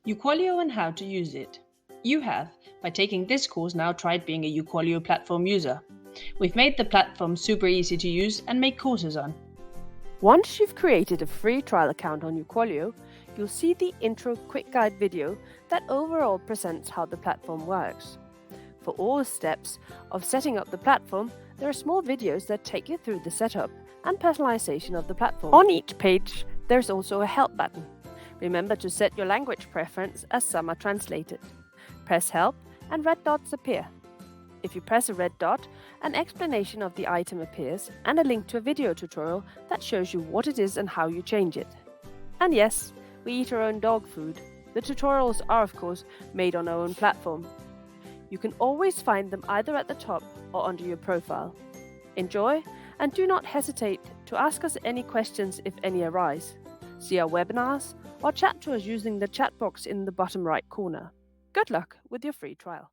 uQualio and how to use it. You have, by taking this course, now tried being a uQualio platform user. We've made the platform super easy to use and make courses on. Once you've created a free trial account on uQualio, you'll see the intro quick guide video that overall presents how the platform works. For all steps of setting up the platform, there are small videos that take you through the setup and personalization of the platform. On each page, there's also a help button. Remember to set your language preference as some are translated. Press help and red dots appear. If you press a red dot, an explanation of the item appears and a link to a video tutorial that shows you what it is and how you change it. And yes, we eat our own dog food. The tutorials are, of course, made on our own platform. You can always find them either at the top or under your profile. Enjoy, and do not hesitate to ask us any questions if any arise. See our webinars or chat to us using the chat box in the bottom right corner. Good luck with your free trial.